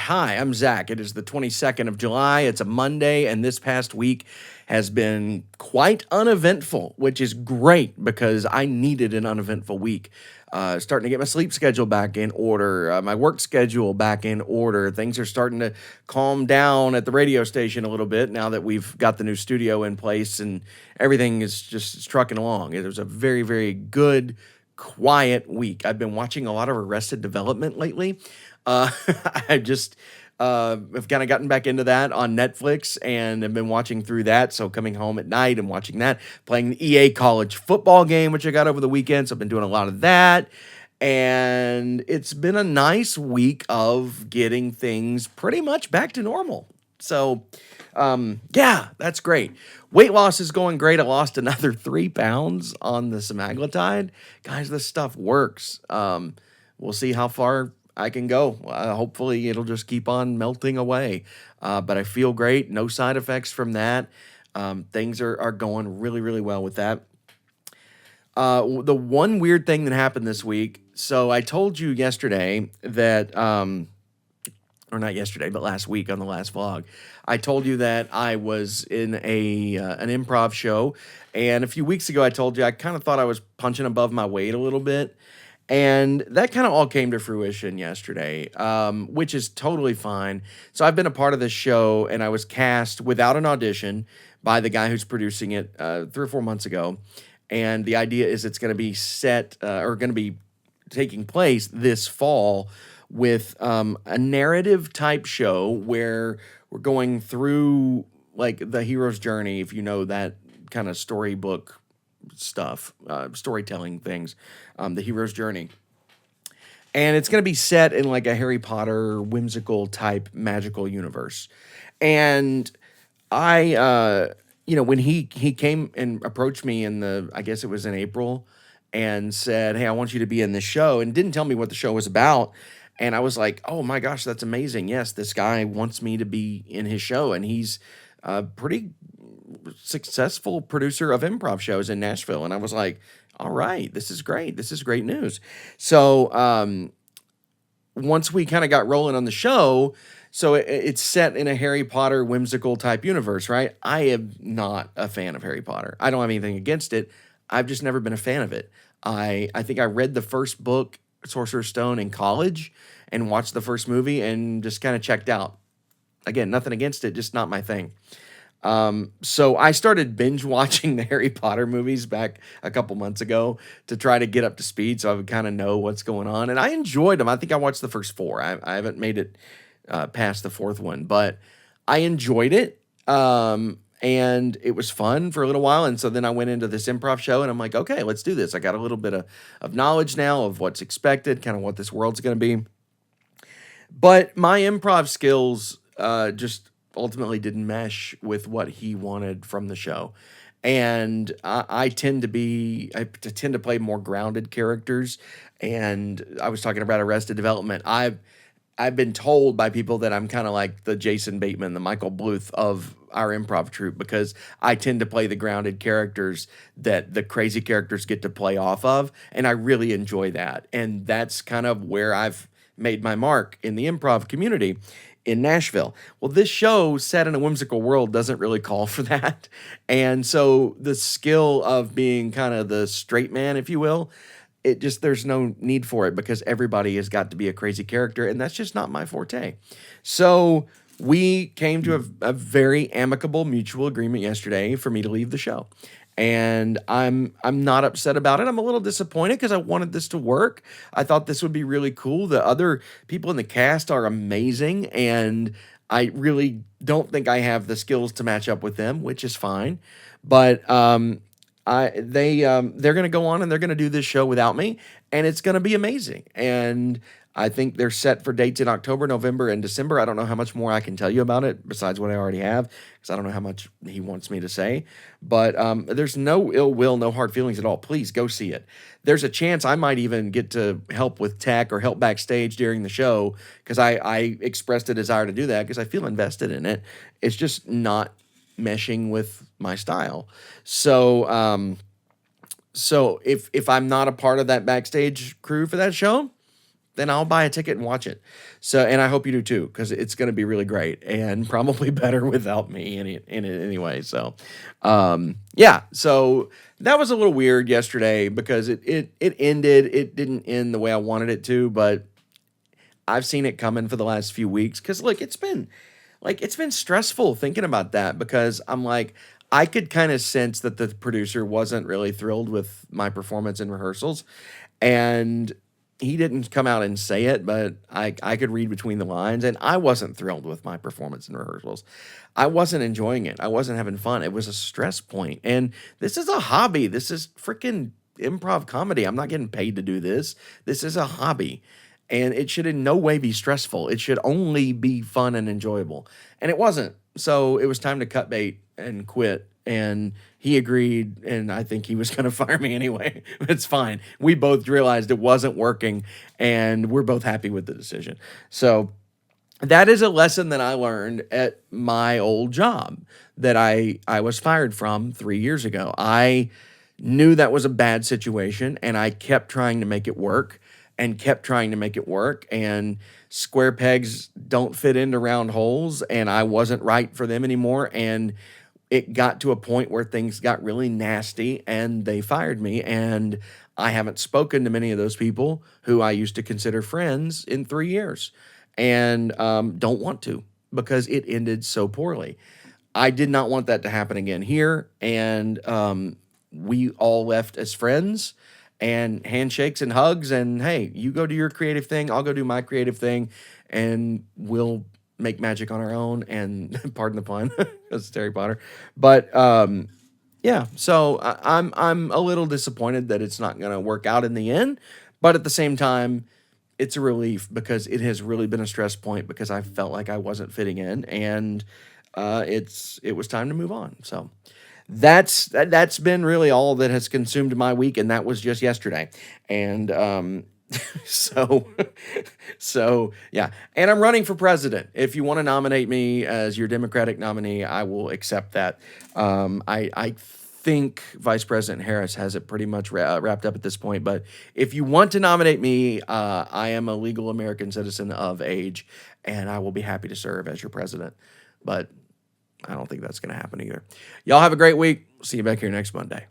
Hi, I'm Zach. It is the 22nd of July. It's a Monday, and this past week has been quite uneventful, which is great because I needed an uneventful week. Starting to get my sleep schedule back in order, my work schedule back in order. Things are starting to calm down at the radio station a little bit now that we've got the new studio in place and everything is just trucking along. It was a very, very good, quiet week. I've been watching a lot of Arrested Development lately. Uh, I just have kind of gotten back into that on Netflix and have been watching through that. So coming home at night and watching that, playing the EA college football game, which I got over the weekend. So I've been doing a lot of that. And it's been a nice week of getting things pretty much back to normal. So, yeah, that's great. Weight loss is going great. I lost another 3 pounds on the semaglutide. Guys, this stuff works. We'll see how far I can go. Hopefully, it'll just keep on melting away. But I feel great. No side effects from that. Things are going really, really well with that. The one weird thing that happened this week. So I told you yesterday that, or not yesterday, but last week on the last vlog, I told you that I was in an improv show. And a few weeks ago, I told you I kind of thought I was punching above my weight a little bit. And that kind of all came to fruition yesterday, which is totally fine. So I've been a part of this show, and I was cast without an audition by the guy who's producing it 3 or 4 months ago. And the idea is it's going to be set or going to be taking place this fall with a narrative type show where we're going through like the hero's journey, if you know that kind of storybook stuff, storytelling things, the hero's journey. And it's going to be set in like a Harry Potter whimsical type magical universe. And when he came and approached me I guess it was in April, and said, "Hey, I want you to be in this show," and didn't tell me what the show was about. And I was like, "Oh my gosh, that's amazing! Yes, this guy wants me to be in his show, and he's a pretty successful producer of improv shows in Nashville." And I was like, "All right, this is great. This is great news." So once we kind of got rolling on the show, so it's set in a Harry Potter whimsical type universe, right? I am not a fan of Harry Potter. I don't have anything against it. I've just never been a fan of it. I think I read the first book, Sorcerer's Stone, in college and watched the first movie and just kind of checked out. Again, nothing against it, just not my thing. So I started binge watching the Harry Potter movies back a couple months ago to try to get up to speed so I would kind of know what's going on. And I enjoyed them. I think I watched the first four. I haven't made it past the fourth one, but I enjoyed it. And it was fun for a little while. And so then I went into this improv show and I'm like, okay, let's do this. I got a little bit of knowledge now of what's expected, kind of what this world's going to be. But my improv skills just ultimately didn't mesh with what he wanted from the show. And I tend to play more grounded characters. And I was talking about Arrested Development. I've been told by people that I'm kind of like the Jason Bateman, the Michael Bluth of our improv troupe, because I tend to play the grounded characters that the crazy characters get to play off of. And I really enjoy that. And that's kind of where I've made my mark in the improv community in Nashville. Well, this show set in a whimsical world doesn't really call for that. And so the skill of being kind of the straight man, if you will, there's no need for it because everybody has got to be a crazy character, and that's just not my forte. So we came to a very amicable mutual agreement yesterday for me to leave the show. And I'm not upset about it. I'm a little disappointed because I wanted this to work. I thought this would be really cool. The other people in the cast are amazing, and I really don't think I have the skills to match up with them, which is fine. But they're going to go on and they're going to do this show without me, and it's going to be amazing. And I think they're set for dates in October, November, and December. I don't know how much more I can tell you about it besides what I already have, because I don't know how much he wants me to say. But there's no ill will, no hard feelings at all. Please go see it. There's a chance I might even get to help with tech or help backstage during the show, because I expressed a desire to do that because I feel invested in it. It's just not meshing with my style. So if I'm not a part of that backstage crew for that show, then I'll buy a ticket and watch it. So, and I hope you do too, because it's going to be really great and probably better without me in it anyway. So, yeah. So that was a little weird yesterday because it ended. It didn't end the way I wanted it to, but I've seen it coming for the last few weeks. Because look, it's been stressful thinking about that because I'm like, I could kind of sense that the producer wasn't really thrilled with my performance in rehearsals. And he didn't come out and say it, but I could read between the lines. And I wasn't thrilled with my performance in rehearsals. I wasn't enjoying it. I wasn't having fun. It was a stress point. And this is a hobby. This is freaking improv comedy. I'm not getting paid to do this. This is a hobby and it should in no way be stressful. It should only be fun and enjoyable. And it wasn't. So it was time to cut bait and quit. And he agreed, and I think he was going to fire me anyway. It's fine. We both realized it wasn't working, and we're both happy with the decision. So that is a lesson that I learned at my old job that I was fired from 3 years ago. I knew that was a bad situation, and I kept trying to make it work and kept trying to make it work. And square pegs don't fit into round holes, and I wasn't right for them anymore. And it got to a point where things got really nasty and they fired me. And I haven't spoken to many of those people who I used to consider friends in 3 years and don't want to because it ended so poorly. I did not want that to happen again here. And we all left as friends and handshakes and hugs. And hey, you go do your creative thing, I'll go do my creative thing, and we'll make magic on our own. And pardon the pun, it's Harry Potter. But yeah, so I'm a little disappointed that it's not going to work out in the end. But at the same time, it's a relief because it has really been a stress point because I felt like I wasn't fitting in, and it was time to move on. So that's been really all that has consumed my week, and that was just yesterday. And so so yeah, and I'm running for president. If you want to nominate me as your Democratic nominee, I will accept that. I think Vice President Harris has it pretty much wrapped up at this point. But if you want to nominate me, I am a legal American citizen of age, and I will be happy to serve as your president. But I don't think that's going to happen either. Y'all have a great week. See you back here next Monday.